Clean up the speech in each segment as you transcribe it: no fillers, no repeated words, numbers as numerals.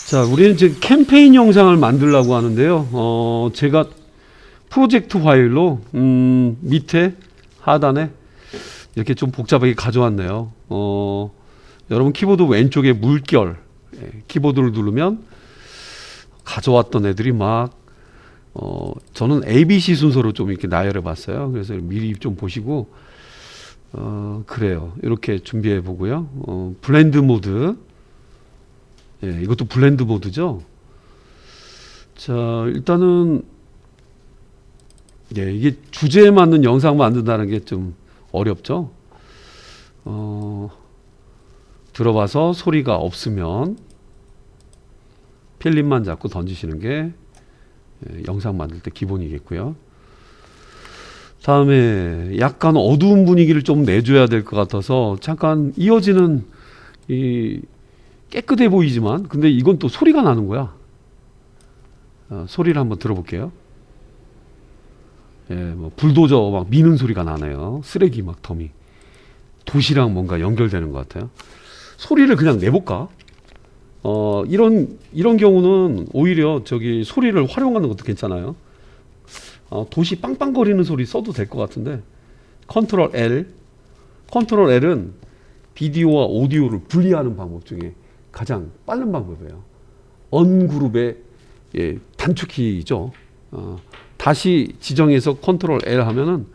자, 우리는 지금 캠페인 영상을 만들려고 하는데요. 제가 프로젝트 파일로 밑에 하단에 이렇게 좀 복잡하게 가져왔네요. 여러분 키보드 왼쪽에 물결 키보드를 누르면 가져왔던 애들이 막 저는 ABC 순서로 좀 이렇게 나열해 봤어요. 그래서 미리 좀 보시고 그래요. 이렇게 준비해 보고요. 블렌드 모드. 예, 이것도 블렌드 모드죠. 자, 일단은 예, 이게 주제에 맞는 영상 만든다는 게 좀 어렵죠. 들어봐서 소리가 없으면 필름만 잡고 던지시는 게 영상 만들 때 기본이겠고요. 다음에 약간 어두운 분위기를 좀 내줘야 될 것 같아서 잠깐 이어지는 이 깨끗해 보이지만 근데 이건 또 소리가 나는 거야. 소리를 한번 들어볼게요. 예, 뭐 불도저 막 미는 소리가 나네요. 쓰레기 막 더미. 도시랑 뭔가 연결되는 것 같아요. 소리를 그냥 내볼까? 이런 경우는 오히려 저기 소리를 활용하는 것도 괜찮아요. 도시 빵빵거리는 소리 써도 될 것 같은데 컨트롤 L은 비디오와 오디오를 분리하는 방법 중에 가장 빠른 방법이에요. 언그룹의 단축키죠. 다시 지정해서 컨트롤 L 하면은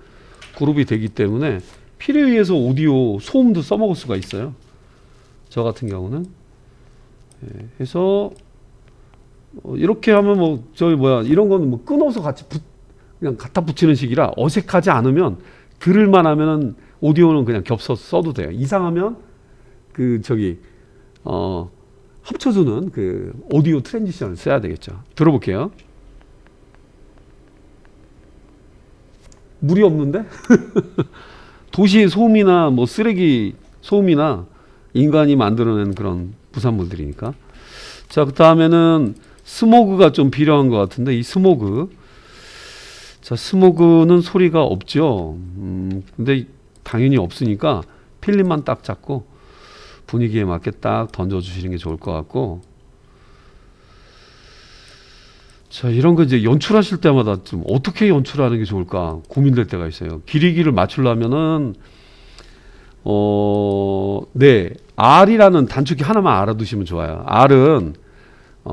그룹이 되기 때문에 필요에 의해서 오디오 소음도 써먹을 수가 있어요. 저 같은 경우는 해서 이렇게 하면 뭐 저기 이런 거는 뭐 끊어서 같이 그냥 갖다 붙이는 식이라 어색하지 않으면 들을만 하면은 오디오는 그냥 겹쳐서 써도 돼요. 이상하면 합쳐주는 그 오디오 트랜지션을 써야 되겠죠. 들어볼게요. 물이 없는데? 도시의 소음이나 뭐 쓰레기 소음이나 인간이 만들어낸 그런 부산물들이니까. 자, 그 다음에는 스모그가 좀 필요한 것 같은데 이 스모그. 자, 스모그는 소리가 없죠. 근데 당연히 없으니까 필름만 딱 잡고 분위기에 맞게 딱 던져주시는 게 좋을 것 같고. 자, 이런 거 이제 연출하실 때마다 좀 어떻게 연출하는 게 좋을까 고민될 때가 있어요. 길이를 맞추려면은 R이라는 단축키 하나만 알아두시면 좋아요. R은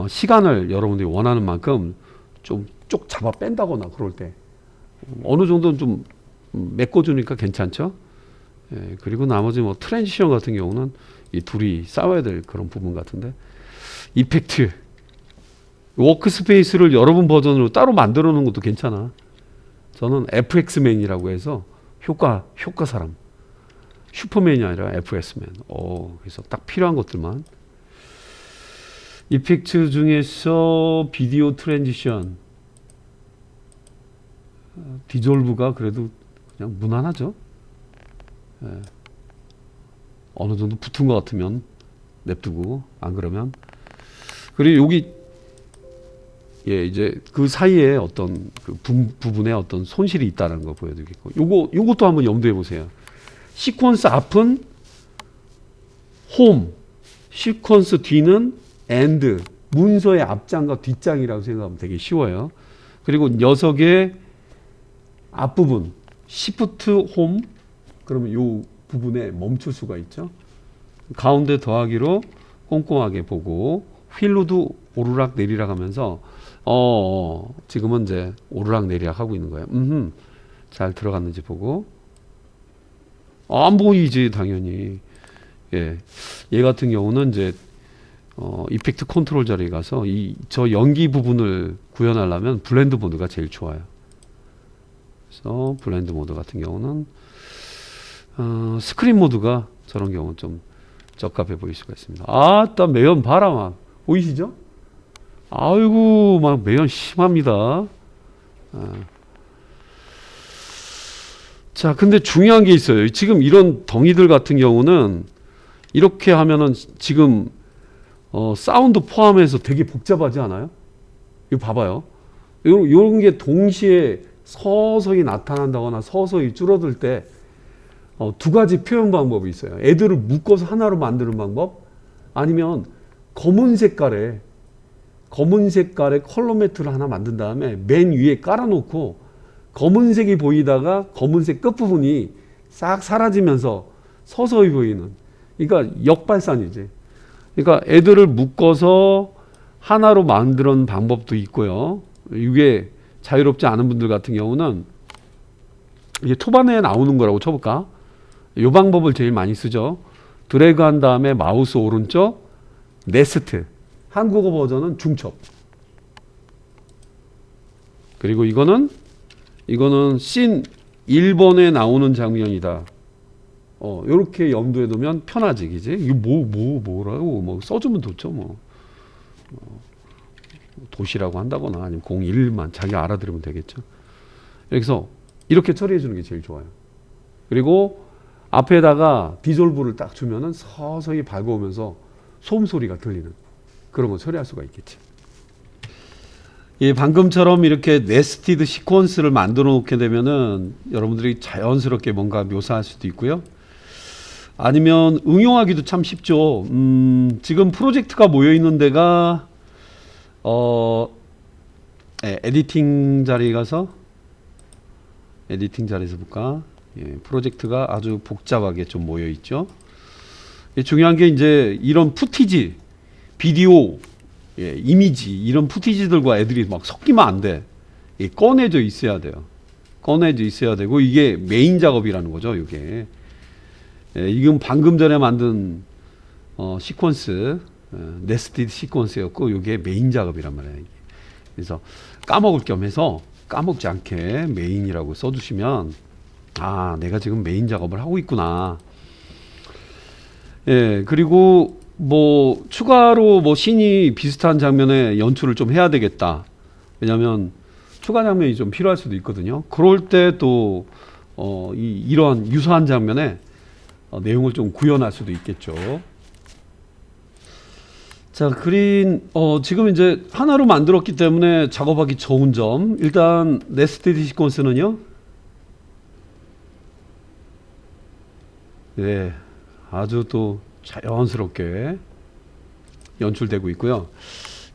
시간을 여러분들이 원하는 만큼 좀 쪽 잡아 뺀다거나 그럴 때 어느 정도는 좀 메꿔주니까 괜찮죠. 예, 그리고 나머지 뭐 트랜지션 같은 경우는 이 둘이 싸워야 될 그런 부분 같은데 이펙트 워크스페이스를 여러분 버전으로 따로 만들어 놓은 것도 괜찮아. 저는 FX맨이라고 해서 효과 사람 슈퍼맨이 아니라 FX맨. 그래서 딱 필요한 것들만. 이펙트 중에서 비디오 트랜지션 디졸브가 그래도 그냥 무난하죠. 예. 어느 정도 붙은 것 같으면 냅두고 안 그러면 그리고 여기 이제 그 사이에 어떤 그 부분에 어떤 손실이 있다는 거 보여드리겠고 요것도 한번 염두해 보세요. 시퀀스 앞은 홈, 시퀀스 뒤는 엔드, 문서의 앞장과 뒷장이라고 생각하면 되게 쉬워요. 그리고 녀석의 앞부분 시프트 홈 그러면 요 부분에 멈출 수가 있죠. 가운데 더하기로 꼼꼼하게 보고 휠로도 오르락 내리락 하면서 지금은 이제 오르락 내리락 하고 있는 거예요. 잘 들어갔는지 보고 안 보이지 당연히. 얘 같은 경우는 이제 이펙트 컨트롤 자리에 가서 저 연기 부분을 구현하려면 블렌드 모드가 제일 좋아요. 그래서 블렌드 모드 같은 경우는 스크린 모드가 저런 경우는 좀 적합해 보일 수가 있습니다. 딱 매연 바람 보이시죠? 아이고 막 매연 심합니다. 자, 근데 중요한 게 있어요. 지금 이런 덩이들 같은 경우는 이렇게 하면은 지금 사운드 포함해서 되게 복잡하지 않아요? 이거 봐봐요. 이런 게 동시에 서서히 나타난다거나 서서히 줄어들 때 두 가지 표현 방법이 있어요. 애들을 묶어서 하나로 만드는 방법, 아니면 검은 색깔에 검은 색깔의 컬러 매트를 하나 만든 다음에 맨 위에 깔아놓고 검은색이 보이다가 검은색 끝부분이 싹 사라지면서 서서히 보이는, 그러니까 역발산이지. 그러니까 애들을 묶어서 하나로 만드는 방법도 있고요. 이게 자유롭지 않은 분들 같은 경우는 이게 초반에 나오는 거라고 쳐볼까? 이 방법을 제일 많이 쓰죠. 드래그 한 다음에 마우스 오른쪽 네스트, 한국어 버전은 중첩. 그리고 이거는 씬 1번에 나오는 장면이다. 요렇게 염두에 두면 편하지, 그지? 이게 뭐라고 뭐 써주면 좋죠, 뭐. 도시라고 한다거나 아니면 01만 자기 알아들으면 되겠죠. 그래서 이렇게 처리해 주는 게 제일 좋아요. 그리고 앞에다가 디졸브를 딱 주면은 서서히 밝아오면서 소음 소리가 들리는 그런 거 처리할 수가 있겠지. 예, 방금처럼 이렇게 네스티드 시퀀스를 만들어 놓게 되면은 여러분들이 자연스럽게 뭔가 묘사할 수도 있고요. 아니면 응용하기도 참 쉽죠. 지금 프로젝트가 모여 있는 데가 에디팅 자리에 가서 에디팅자리에서 볼까? 예, 프로젝트가 아주 복잡하게 좀 모여 있죠. 예, 중요한 게 이제 이런 푸티지, 비디오, 예, 이미지 이런 푸티지들과 애들이 막 섞이면 안 돼. 예, 꺼내져 있어야 돼요. 꺼내져 있어야 되고 이게 메인 작업이라는 거죠. 이게 이건 방금 전에 만든 시퀀스, 네스티드 시퀀스였고 이게 메인 작업이란 말이에요. 그래서 까먹을 겸 해서 까먹지 않게 메인이라고 써주시면 아, 내가 지금 메인 작업을 하고 있구나. 예, 그리고 뭐 추가로 뭐 씬이 비슷한 장면에 연출을 좀 해야 되겠다. 왜냐하면 추가 장면이 좀 필요할 수도 있거든요. 그럴 때 또 이러한 유사한 장면에 내용을 좀 구현할 수도 있겠죠. 자, 그린 지금 이제 하나로 만들었기 때문에 작업하기 좋은 점, 일단 네스티드 시퀀스는요, 네, 아주 또 자연스럽게 연출되고 있고요.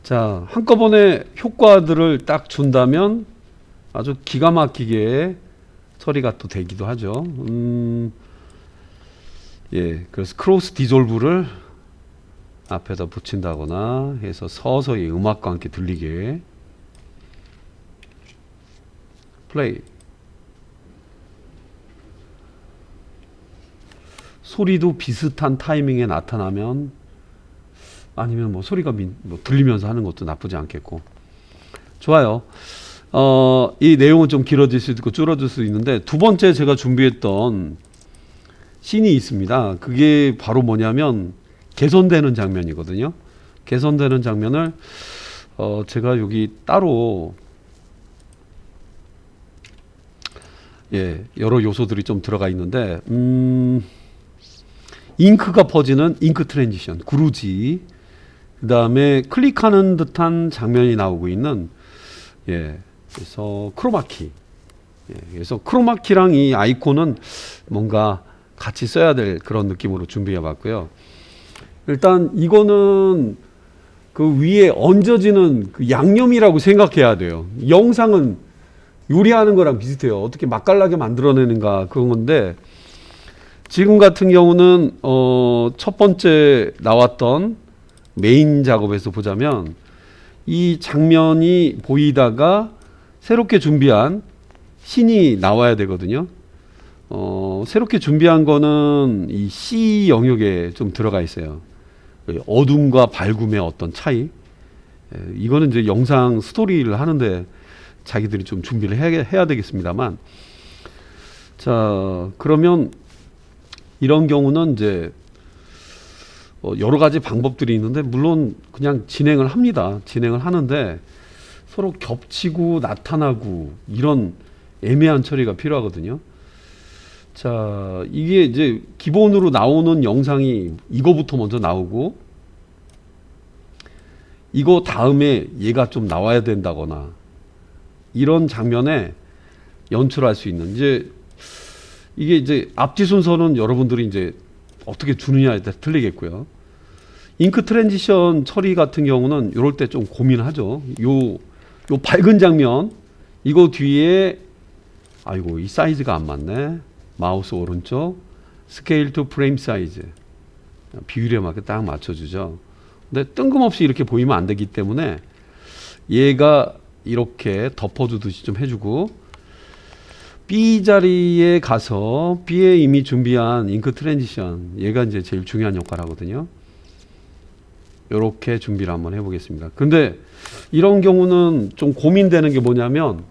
자, 한꺼번에 효과들을 딱 준다면 아주 기가 막히게 처리가 또 되기도 하죠. 예, 그래서 크로스 디졸브를 앞에다 붙인다거나 해서 서서히 음악과 함께 들리게 플레이. 소리도 비슷한 타이밍에 나타나면 아니면 뭐 소리가 뭐 들리면서 하는 것도 나쁘지 않겠고 좋아요. 이 내용은 좀 길어질 수도 있고 줄어들 수도 있는데 두 번째 제가 준비했던 씬이 있습니다. 그게 바로 뭐냐면 개선되는 장면이거든요. 개선되는 장면을 제가 여기 따로 예, 여러 요소들이 좀 들어가 있는데 잉크가 퍼지는 잉크 트랜지션, 구루지, 그 다음에 클릭하는 듯한 장면이 나오고 있는 예, 그래서 크로마키. 예, 그래서 크로마키랑 이 아이콘은 뭔가 같이 써야 될 그런 느낌으로 준비해 봤고요. 일단 이거는 그 위에 얹어지는 그 양념이라고 생각해야 돼요. 영상은 요리하는 거랑 비슷해요. 어떻게 맛깔나게 만들어내는가 그런 건데 지금 같은 경우는 첫 번째 나왔던 메인 작업에서 보자면 이 장면이 보이다가 새롭게 준비한 씬이 나와야 되거든요. 새롭게 준비한 거는 이 C 영역에 좀 들어가 있어요. 어둠과 밝음의 어떤 차이. 이거는 이제 영상 스토리를 하는데 자기들이 좀 준비를 해야 되겠습니다만. 자, 그러면 이런 경우는 이제 여러 가지 방법들이 있는데 물론 그냥 진행을 합니다. 진행을 하는데 서로 겹치고 나타나고 이런 애매한 처리가 필요하거든요. 자, 이게 이제 기본으로 나오는 영상이 이거부터 먼저 나오고 이거 다음에 얘가 좀 나와야 된다거나 이런 장면에 연출할 수 있는 이게 이제 앞뒤 순서는 여러분들이 이제 어떻게 주느냐에 따라 틀리겠고요. 잉크 트랜지션 처리 같은 경우는 이럴 때 좀 고민하죠. 요 밝은 장면 이거 뒤에 아이고 이 사이즈가 안 맞네. 마우스 오른쪽 스케일 투 프레임 사이즈 비율에 맞게 딱 맞춰주죠. 근데 뜬금없이 이렇게 보이면 안 되기 때문에 얘가 이렇게 덮어주듯이 좀 해주고 B 자리에 가서 B에 이미 준비한 잉크 트랜지션 얘가 이제 제일 중요한 역할을 하거든요. 이렇게 준비를 한번 해보겠습니다. 근데 이런 경우는 좀 고민되는 게 뭐냐면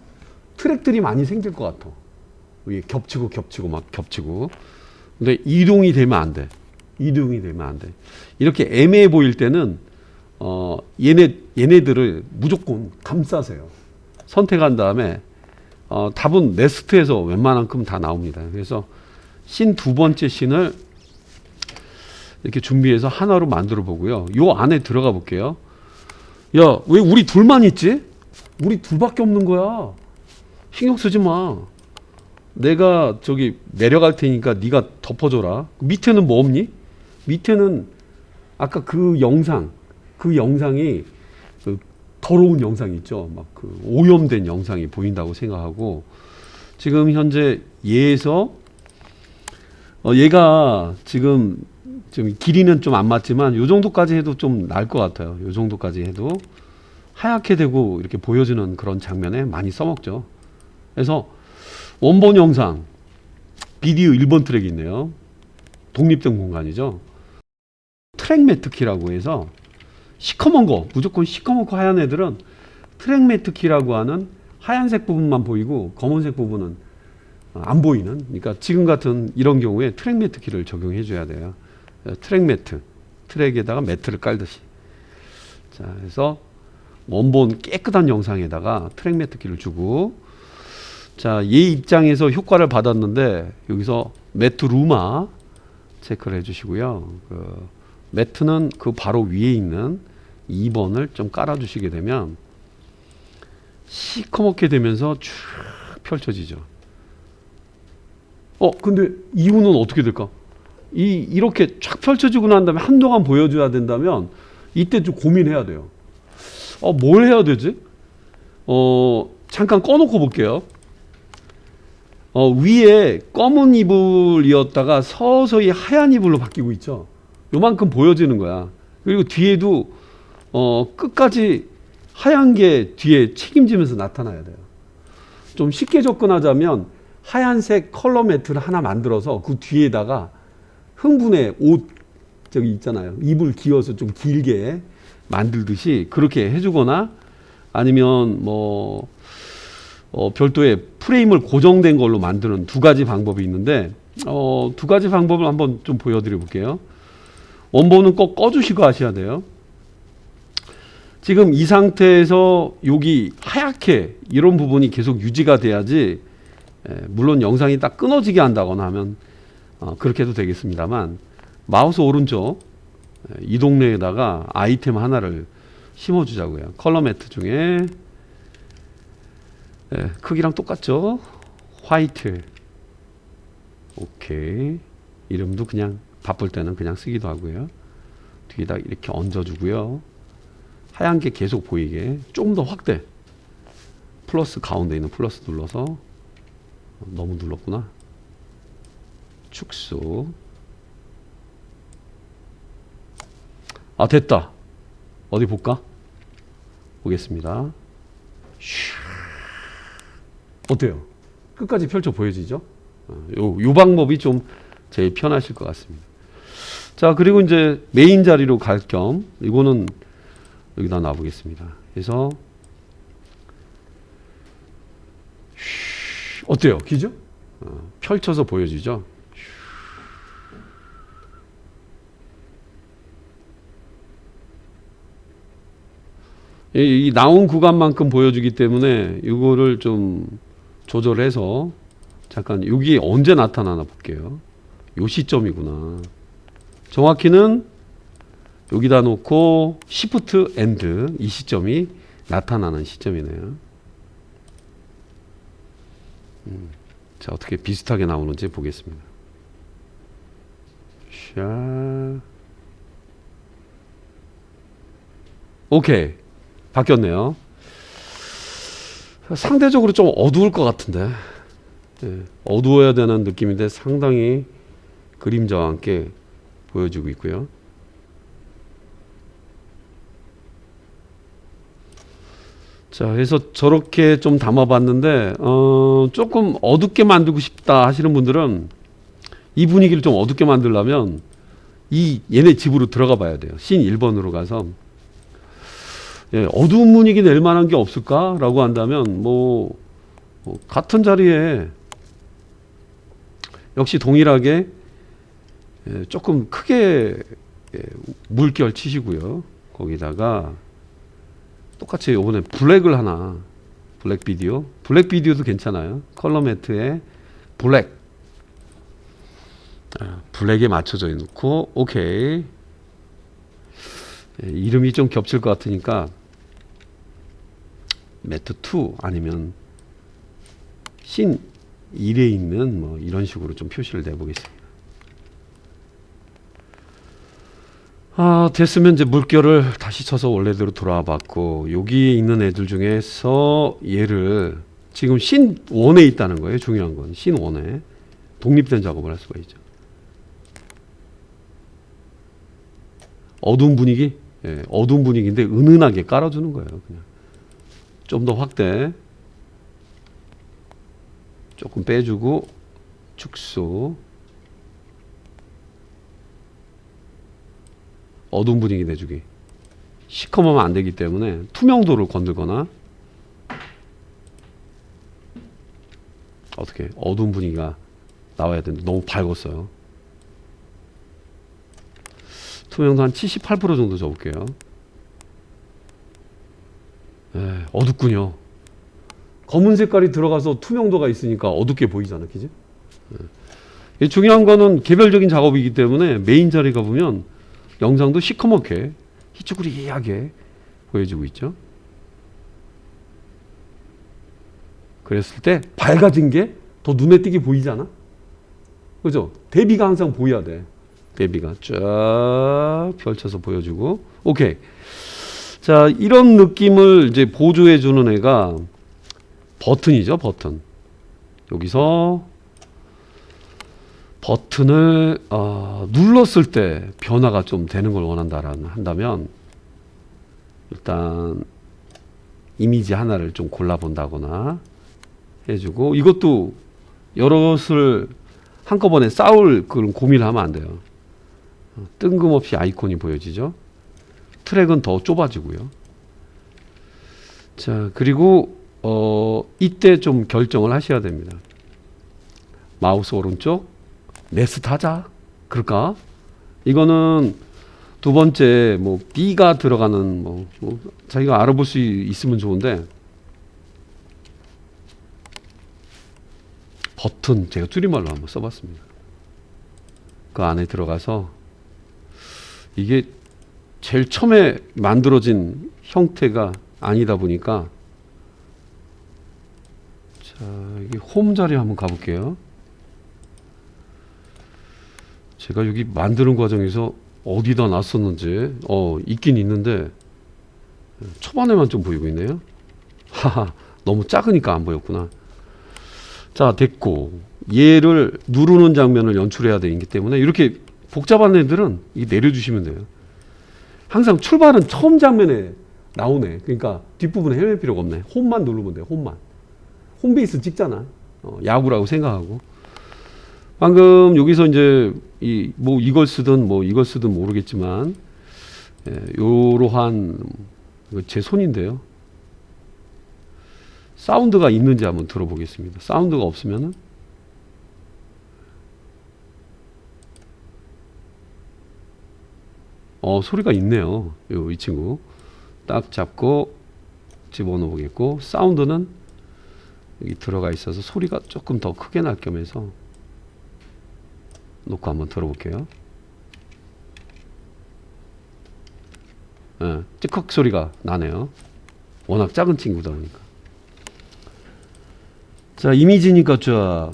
트랙들이 많이 생길 것 같아. 이게 겹치고 막 겹치고. 근데 이동이 되면 안 돼. 이동이 되면 안 돼. 이렇게 애매해 보일 때는 얘네들을 무조건 감싸세요. 선택한 다음에 답은 네스트에서 웬만한큼 다 나옵니다. 그래서 씬 두 번째 씬을 이렇게 준비해서 하나로 만들어 보고요. 요 안에 들어가 볼게요. 야, 왜 우리 둘만 있지? 우리 둘밖에 없는 거야. 신경 쓰지 마. 내가 저기 내려갈 테니까 네가 덮어줘라. 밑에는 뭐 없니? 밑에는 아까 그 영상이 그 더러운 영상 있죠. 막 그 오염된 영상이 보인다고 생각하고 지금 현재 얘에서 얘가 지금 좀 길이는 좀 안 맞지만 요 정도까지 해도 좀 나을 것 같아요. 요 정도까지 해도 하얗게 되고 이렇게 보여지는 그런 장면에 많이 써먹죠. 그래서 원본 영상 비디오 1번 트랙이 있네요. 독립된 공간이죠. 트랙 매트 키라고 해서 시커먼 거 무조건 시커멓고 하얀 애들은 트랙 매트 키라고 하는 하얀색 부분만 보이고 검은색 부분은 안 보이는, 그러니까 지금 같은 이런 경우에 트랙 매트 키를 적용해 줘야 돼요. 트랙 매트, 트랙에다가 매트를 깔듯이. 자, 그래서 원본 깨끗한 영상에다가 트랙 매트 키를 주고, 자, 얘 입장에서 효과를 받았는데 여기서 매트 루마 체크를 해주시고요. 그 매트는 그 바로 위에 있는 2번을 좀 깔아주시게 되면 시커멓게 되면서 쭉 펼쳐지죠. 근데 이유는 어떻게 될까? 이렇게 쫙 펼쳐지고 난 다음에 한동안 보여줘야 된다면 이때 좀 고민해야 돼요. 뭘 해야 되지? 잠깐 꺼놓고 볼게요. 위에 검은 이불이었다가 서서히 하얀 이불로 바뀌고 있죠. 요만큼 보여지는 거야. 그리고 뒤에도 끝까지 하얀 게 뒤에 책임지면서 나타나야 돼요. 좀 쉽게 접근하자면 하얀색 컬러 매트를 하나 만들어서 그 뒤에다가 흥분의 옷 저기 있잖아요. 이불 기어서 좀 길게 만들듯이 그렇게 해주거나 아니면 뭐 별도의 프레임을 고정된 걸로 만드는 두 가지 방법이 있는데 두 가지 방법을 한번 좀 보여드려 볼게요. 원본은 꼭 꺼주시고 하셔야 돼요. 지금 이 상태에서 여기 하얗게 이런 부분이 계속 유지가 돼야지, 물론 영상이 딱 끊어지게 한다거나 하면 그렇게 해도 되겠습니다만, 마우스 오른쪽 이 동네에다가 아이템 하나를 심어주자고요. 컬러 매트 중에 크기랑 똑같죠? 화이트. 오케이. 이름도 그냥 바쁠 때는 그냥 쓰기도 하고요. 뒤에다 이렇게 얹어주고요. 하얀 게 계속 보이게 좀 더 확대. 플러스 가운데 있는 플러스 눌러서, 너무 눌렀구나. 축소. 됐다. 어디 볼까? 보겠습니다. 어때요? 끝까지 펼쳐 보여지죠? 요 방법이 좀 제일 편하실 것 같습니다. 자, 그리고 이제 메인 자리로 갈 겸 이거는 여기다 놔보겠습니다. 그래서 어때요? 기죠? 펼쳐서 보여지죠? 이 나온 구간만큼 보여주기 때문에 이거를 좀 조절해서 잠깐 여기 언제 나타나나 볼게요. 요 시점이구나. 정확히는 여기다 놓고 시프트 엔드 이 시점이 나타나는 시점이네요. 자, 어떻게 비슷하게 나오는지 보겠습니다. 샤. 오케이. 바뀌었네요. 상대적으로 좀 어두울 것 같은데. 예, 어두워야 되는 느낌인데 상당히 그림자와 함께 보여지고 있고요. 자, 그래서 저렇게 좀 담아봤는데 조금 어둡게 만들고 싶다 하시는 분들은 이 분위기를 좀 어둡게 만들려면 얘네 집으로 들어가 봐야 돼요. 씬 1번으로 가서 예, 어두운 분위기 낼 만한 게 없을까라고 한다면 같은 자리에 역시 동일하게 조금 크게 물결 치시고요. 거기다가 똑같이 이번에 블랙을 하나, 블랙 비디오도 괜찮아요. 컬러 매트에 블랙에 맞춰져 있고, 오케이. 이름이 좀 겹칠 것 같으니까 매트 2 아니면 씬 1에 있는 이런 식으로 좀 표시를 내보겠습니다. 됐으면 이제 물결을 다시 쳐서 원래대로 돌아와 봤고, 여기에 있는 애들 중에서 얘를 지금 씬 1에 있다는 거예요. 중요한 건 씬 1에 독립된 작업을 할 수가 있죠. 어두운 분위기? 예, 어두운 분위기인데 은은하게 깔아주는 거예요. 그냥 좀 더 확대, 조금 빼주고 축소, 어두운 분위기 내주기. 시커먼면 안 되기 때문에 투명도를 건들거나 어떻게 어두운 분위기가 나와야 되는데 너무 밝았어요. 투명도 한 78% 정도 줘볼게요. 어둡군요. 검은 색깔이 들어가서 투명도가 있으니까 어둡게 보이잖아, 그지? 중요한 거는 개별적인 작업이기 때문에 메인 자리 가보면 영상도 시커멓게 희쭈그리하게 보여지고 있죠. 그랬을 때 밝아진 게 더 눈에 띄게 보이잖아. 그죠? 대비가 항상 보여야 돼. 대비가 쫙 펼쳐서 보여주고. 오케이. 자, 이런 느낌을 이제 보조해 주는 애가 버튼이죠. 버튼. 여기서 버튼을 눌렀을 때 변화가 좀 되는 걸 한다면 일단 이미지 하나를 좀 골라본다거나 해주고, 이것도 여럿을 한꺼번에 싸울 그런 고민을 하면 안 돼요. 뜬금없이 아이콘이 보여지죠. 트랙은 더 좁아지고요. 자, 그리고 이때 좀 결정을 하셔야 됩니다. 마우스 오른쪽 네스트 하자 그럴까? 이거는 두 번째 B가 들어가는 자기가 알아볼 수 있으면 좋은데, 버튼 제가 줄임말로 한번 써봤습니다. 그 안에 들어가서 이게 제일 처음에 만들어진 형태가 아니다 보니까, 자, 여기 홈 자리 한번 가볼게요. 제가 여기 만드는 과정에서 어디다 놨었는지 있긴 있는데 초반에만 좀 보이고 있네요. 하하, 너무 작으니까 안 보였구나. 자, 됐고, 얘를 누르는 장면을 연출해야 되기 때문에 이렇게 복잡한 애들은 이게 내려주시면 돼요. 항상 출발은 처음 장면에 나오네. 그러니까 뒷부분에 헤맬 필요가 없네. 홈만 누르면 돼요. 홈베이스 찍잖아. 야구라고 생각하고. 방금 여기서 이제 이걸 쓰든 이걸 쓰든 모르겠지만, 요러한, 제 손인데요. 사운드가 있는지 한번 들어보겠습니다. 사운드가 없으면은 소리가 있네요. 이 친구 딱 잡고 집어넣어 보겠고, 사운드는 여기 들어가 있어서 소리가 조금 더 크게 날 겸해서 놓고 한번 들어볼게요. 찌컥 소리가 나네요. 워낙 작은 친구다 보니까. 자, 이미지니까 쫙.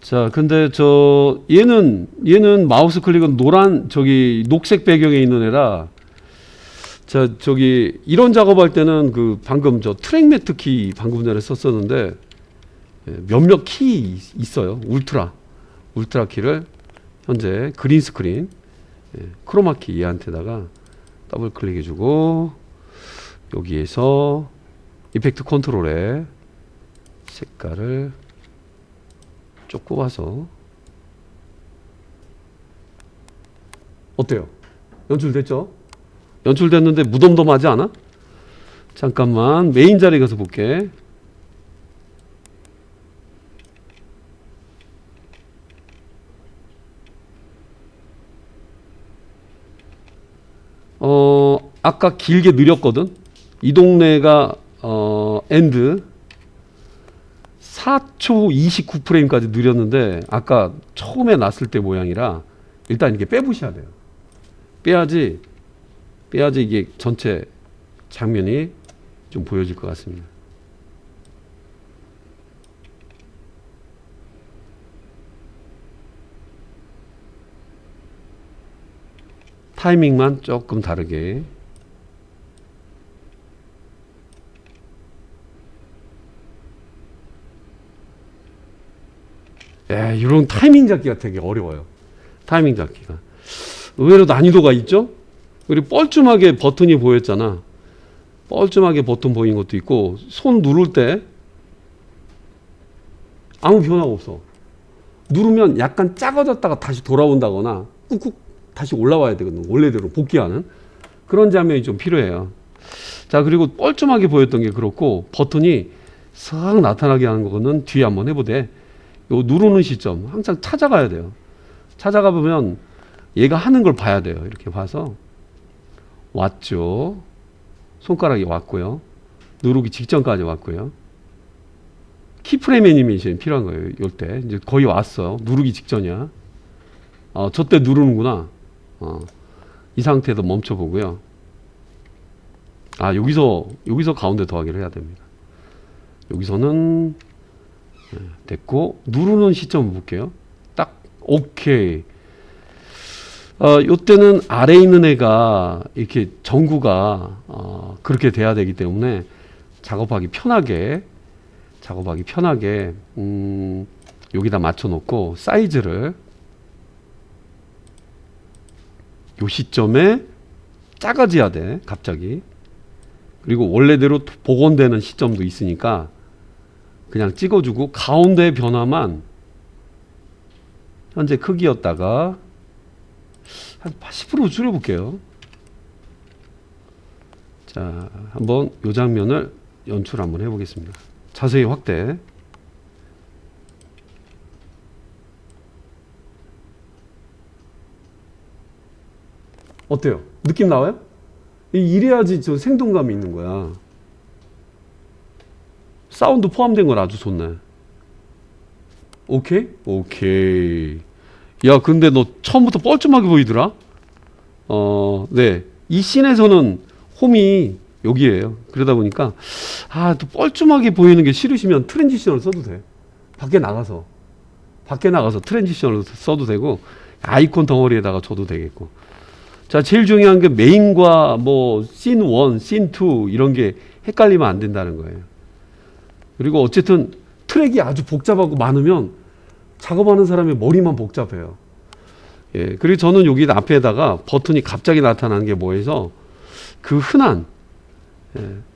자, 근데 얘는 마우스 클릭은 녹색 배경에 있는 애라, 자, 이런 작업할 때는 방금 트랙 매트 키 방금 전에 썼었는데, 몇몇 키 있어요. 울트라 키를 현재 그린 스크린, 크로마 키 얘한테다가 더블 클릭 해주고, 여기에서 이펙트 컨트롤에 색깔을 쭉 꼽아서, 어때요? 연출됐죠? 연출됐는데 무덤덤하지 않아? 잠깐만 메인 자리 가서 볼게. 아까 길게 느렸거든. 이 동네가 엔드 4초 29프레임까지 느렸는데, 아까 처음에 났을 때 모양이라 일단 이게 빼부셔야 돼요. 빼야지 이게 전체 장면이 좀 보여질 것 같습니다. 타이밍만 조금 다르게. 이런 타이밍 잡기가 되게 어려워요. 타이밍 잡기가 의외로 난이도가 있죠. 그리고 뻘쭘하게 버튼이 보였잖아. 뻘쭘하게 버튼 보인 것도 있고, 손 누를 때 아무 변화가 없어. 누르면 약간 작아졌다가 다시 돌아온다거나 꾹꾹 다시 올라와야 되거든. 원래대로 복귀하는 그런 장면이 좀 필요해요. 자, 그리고 뻘쭘하게 보였던 게 그렇고, 버튼이 싹 나타나게 하는 거는 뒤에 한번 해보되, 요 누르는 시점 항상 찾아가야 돼요. 찾아가 보면 얘가 하는 걸 봐야 돼요. 이렇게 봐서 왔죠. 손가락이 왔고요. 누르기 직전까지 왔고요. 키프레임 애니메이션이 필요한 거예요. 이때 이제 거의 왔어. 누르기 직전이야. 저때 누르는구나. 이 상태에서 멈춰 보고요. 여기서 가운데 더하기를 해야 됩니다. 여기서는 됐고, 누르는 시점을 볼게요. 딱 오케이. 요때는 아래에 있는 애가 이렇게 전구가 그렇게 돼야 되기 때문에 작업하기 편하게 여기다 맞춰 놓고, 사이즈를 요 시점에 작아져야 돼, 갑자기. 그리고 원래대로 복원되는 시점도 있으니까 그냥 찍어주고, 가운데 변화만 현재 크기였다가 한 80% 줄여볼게요. 자, 한번 이 장면을 연출 한번 해보겠습니다. 자세히 확대. 어때요? 느낌 나와요? 이래야지 저 생동감이 있는 거야. 사운드 포함된 건 아주 좋네. 오케이. 야, 근데 너 처음부터 뻘쭘하게 보이더라? 네. 이 씬에서는 홈이 여기에요. 그러다 보니까, 또 뻘쭘하게 보이는 게 싫으시면 트랜지션을 써도 돼. 밖에 나가서 트랜지션을 써도 되고, 아이콘 덩어리에다가 줘도 되겠고. 자, 제일 중요한 게 메인과 씬 1, 씬 2 이런 게 헷갈리면 안 된다는 거예요. 그리고 어쨌든 트랙이 아주 복잡하고 많으면 작업하는 사람의 머리만 복잡해요. 그리고 저는 여기 앞에다가 버튼이 갑자기 나타나는 게 뭐해서, 그 흔한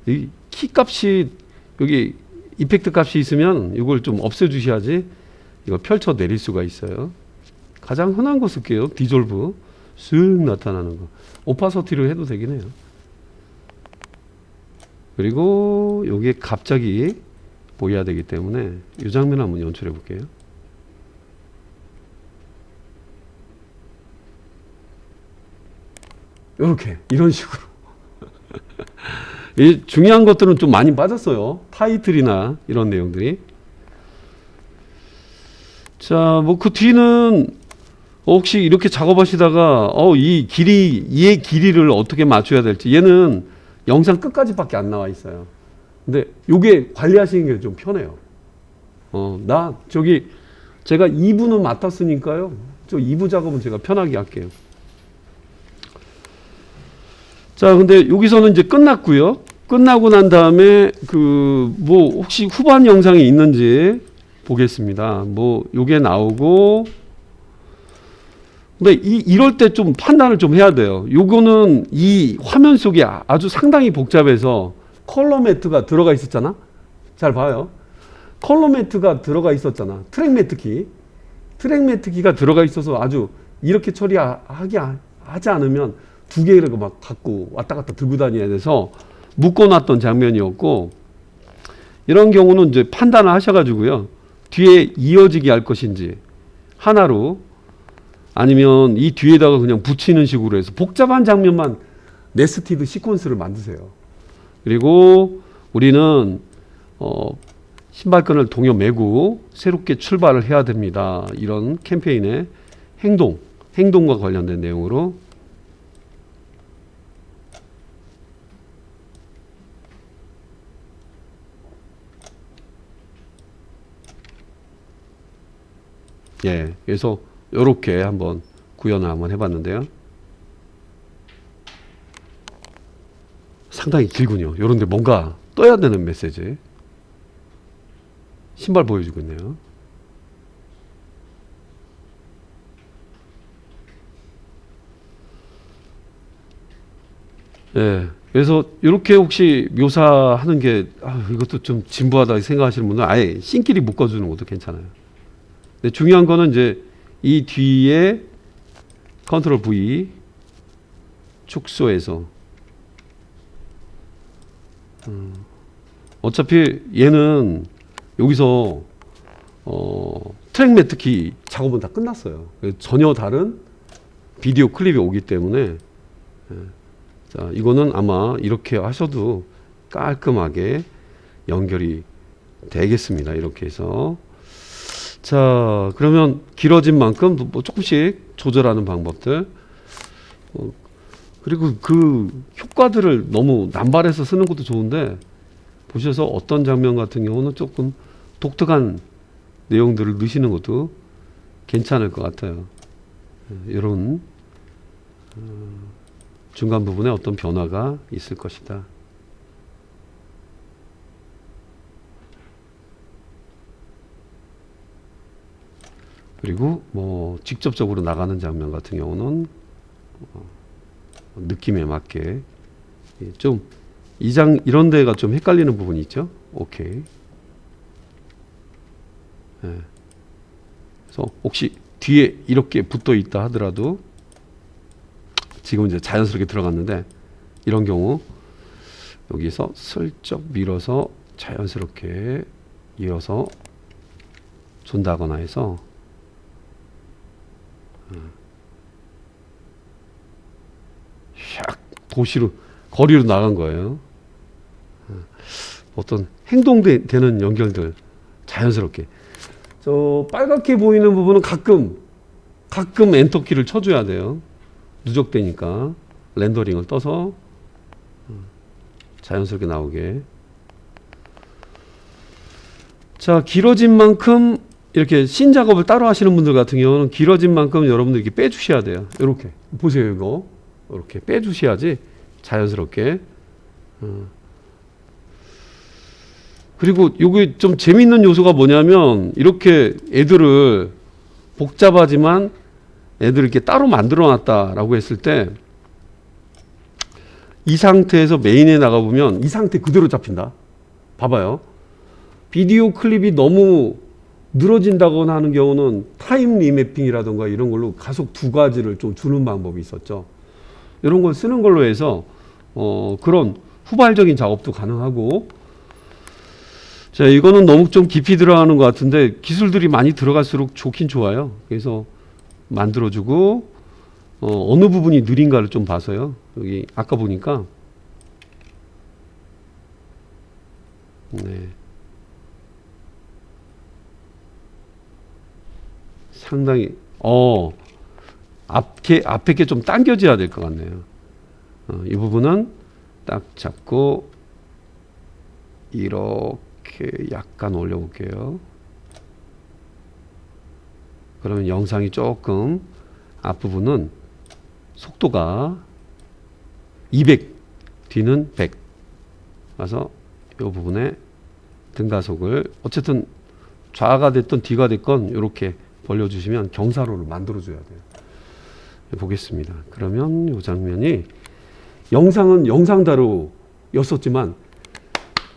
이 키 값이, 여기 이펙트 값이 있으면 이걸 좀 없애주셔야지 이거 펼쳐 내릴 수가 있어요. 가장 흔한 거 쓸게요. 디졸브 쓱 나타나는 거. 오파서티로 해도 되긴 해요. 그리고 여기에 갑자기 보여야 되기 때문에 이 장면 한번 연출해 볼게요. 이렇게 이런 식으로. 이 중요한 것들은 좀 많이 빠졌어요. 타이틀이나 이런 내용들이. 자, 그 뒤는 혹시 이렇게 작업하시다가 얘의 길이를 어떻게 맞춰야 될지, 얘는 영상 끝까지밖에 안 나와 있어요. 근데 요게 관리하시는 게 좀 편해요. 나 제가 2부는 맡았으니까요. 저 2부 작업은 제가 편하게 할게요. 자, 근데 여기서는 이제 끝났고요. 끝나고 난 다음에 뭐 혹시 후반 영상이 있는지 보겠습니다. 뭐 요게 나오고, 근데 이럴 때 좀 판단을 좀 해야 돼요. 요거는 이 화면 속에 아주 상당히 복잡해서 컬러 매트가 들어가 있었잖아. 잘 봐요. 컬러 매트가 들어가 있었잖아. 트랙 매트 키. 트랙 매트 키가 들어가 있어서 아주 이렇게 하지 않으면 두 개를 막 갖고 왔다 갔다 들고 다녀야 돼서 묶어놨던 장면이었고, 이런 경우는 이제 판단을 하셔가지고요. 뒤에 이어지게 할 것인지 하나로, 아니면 이 뒤에다가 그냥 붙이는 식으로 해서 복잡한 장면만 네스티드 시퀀스를 만드세요. 그리고 우리는 신발끈을 동여 매고 새롭게 출발을 해야 됩니다. 이런 캠페인의 행동과 관련된 내용으로 그래서 이렇게 한번 구현을 한번 해봤는데요. 상당히 길군요. 이런데 뭔가 떠야 되는 메시지. 신발 보여주고 있네요. 그래서 이렇게 혹시 묘사하는 게 이것도 좀 진부하다 생각하시는 분은 아예 씬끼리 묶어주는 것도 괜찮아요. 근데 중요한 거는 이제 이 뒤에 컨트롤 V 축소해서 어차피 얘는 여기서 트랙 매트 키 작업은 다 끝났어요. 전혀 다른 비디오 클립이 오기 때문에 자, 이거는 아마 이렇게 하셔도 깔끔하게 연결이 되겠습니다. 이렇게 해서 자, 그러면 길어진 만큼 뭐 조금씩 조절하는 방법들, 그리고 그 효과들을 너무 남발해서 쓰는 것도 좋은데, 보셔서 어떤 장면 같은 경우는 조금 독특한 내용들을 넣으시는 것도 괜찮을 것 같아요. 이런 중간 부분에 어떤 변화가 있을 것이다. 그리고 뭐 직접적으로 나가는 장면 같은 경우는 느낌에 맞게 좀 이런 데가 좀 헷갈리는 부분이 있죠. 오케이. 그래서 혹시 뒤에 이렇게 붙어 있다 하더라도 지금 이제 자연스럽게 들어갔는데, 이런 경우 여기서 슬쩍 밀어서 자연스럽게 이어서 준다거나 해서 샥 도시로 거리로 나간 거예요. 어떤 행동되는 연결들 자연스럽게. 저 빨갛게 보이는 부분은 가끔 엔터키를 쳐줘야 돼요. 누적되니까 렌더링을 떠서 자연스럽게 나오게. 자, 길어진 만큼 이렇게 씬 작업을 따로 하시는 분들 같은 경우는 길어진 만큼 여러분들 이렇게 빼주셔야 돼요. 이렇게 보세요. 이거 이렇게 빼주셔야지 자연스럽게. 그리고 여기 좀 재밌는 요소가 뭐냐면, 이렇게 애들을 복잡하지만 애들을 이렇게 따로 만들어 놨다라고 했을 때, 이 상태에서 메인에 나가보면 이 상태 그대로 잡힌다. 봐봐요. 비디오 클립이 너무 늘어진다거나 하는 경우는 타임 리매핑이라든가 이런 걸로 가속 2가지를 좀 주는 방법이 있었죠. 이런 걸 쓰는 걸로 해서 그런 후발적인 작업도 가능하고. 자, 이거는 너무 좀 깊이 들어가는 것 같은데 기술들이 많이 들어갈수록 좋긴 좋아요. 그래서 만들어주고 어느 부분이 느린가를 좀 봐서요. 여기 아까 보니까 상당히 앞에 게 좀 당겨져야 될 것 같네요. 이 부분은 딱 잡고 이렇게 약간 올려볼게요. 그러면 영상이 조금 앞부분은 속도가 200 뒤는 100 그래서 이 부분에 등가속을 어쨌든 좌가 됐든 뒤가 됐건 이렇게 벌려주시면 경사로를 만들어줘야 돼요. 보겠습니다. 그러면 이 장면이 영상은 영상다루였었지만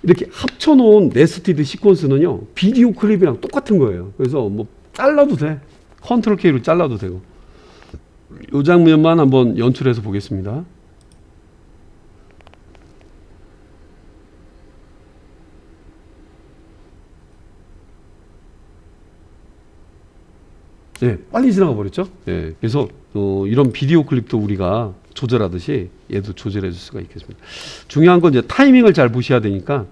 이렇게 합쳐놓은 네스티드 시퀀스는요 비디오 클립이랑 똑같은 거예요. 그래서 뭐 잘라도 돼. 컨트롤 K로 잘라도 되고. 이 장면만 한번 연출해서 보겠습니다. 네, 빨리 지나가 버렸죠. 네, 그래서 이런 비디오 클립도 우리가 조절하듯이 얘도 조절해 줄 수가 있겠습니다. 중요한 건 이제 타이밍을 잘 보셔야 되니까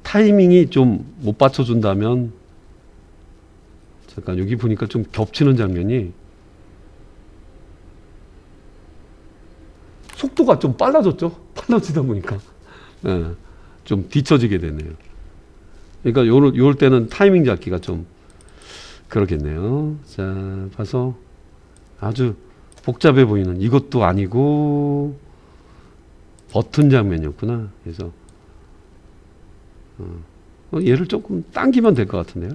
타이밍이 좀 못 받쳐준다면 잠깐 여기 보니까 좀 겹치는 장면이 속도가 좀 빨라졌죠. 빨라지다 보니까 예, 좀 뒤처지게 되네요. 그러니까 요럴 때는 타이밍 잡기가 좀 그러겠네요. 자, 봐서 아주 복잡해 보이는 이것도 아니고 버튼 장면이었구나. 그래서 얘를 조금 당기면 될 것 같은데요.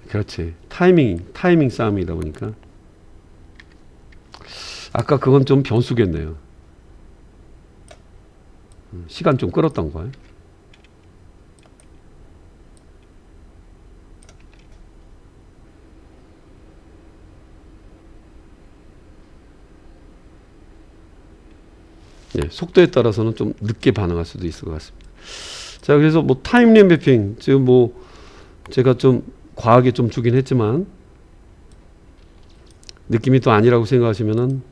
그렇지. 타이밍 싸움이다 보니까. 아까 그건 좀 변수겠네요. 시간 좀 끌었던 거예요. 예, 속도에 따라서는 좀 늦게 반응할 수도 있을 것 같습니다. 자, 그래서 뭐 타임램 매핑, 지금 뭐 제가 좀 과하게 좀 주긴 했지만 느낌이 또 아니라고 생각하시면은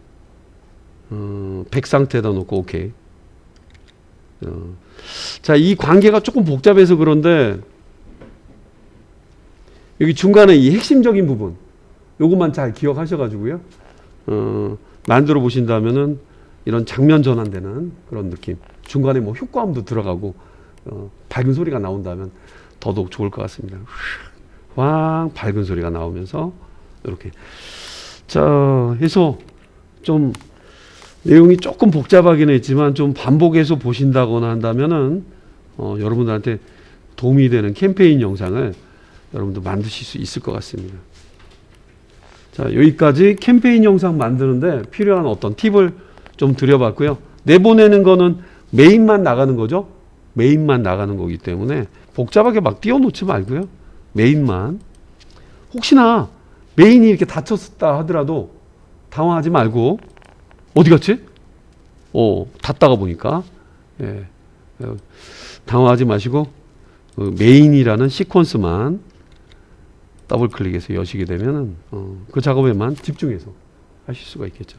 100 상태에다 놓고 오케이. 자, 이 관계가 조금 복잡해서 그런데 여기 중간에 이 핵심적인 부분 요것만 잘 기억하셔가지고요. 만들어 보신다면은 이런 장면 전환되는 그런 느낌. 중간에 뭐 효과음도 들어가고 밝은 소리가 나온다면 더더욱 좋을 것 같습니다. 왕 밝은 소리가 나오면서 이렇게 자 해서 좀 내용이 조금 복잡하긴 했지만 좀 반복해서 보신다거나 한다면은 여러분들한테 도움이 되는 캠페인 영상을 여러분도 만드실 수 있을 것 같습니다. 자, 여기까지 캠페인 영상 만드는데 필요한 어떤 팁을 좀 드려봤고요. 내보내는 거는 메인만 나가는 거죠. 메인만 나가는 거기 때문에 복잡하게 막 띄워놓지 말고요. 메인만. 혹시나 메인이 이렇게 닫혔다 하더라도 당황하지 말고 어디 갔지? 닫다가 보니까 예, 당황하지 마시고 메인이라는 시퀀스만 더블 클릭해서 여시게 되면은 그 작업에만 집중해서 하실 수가 있겠죠.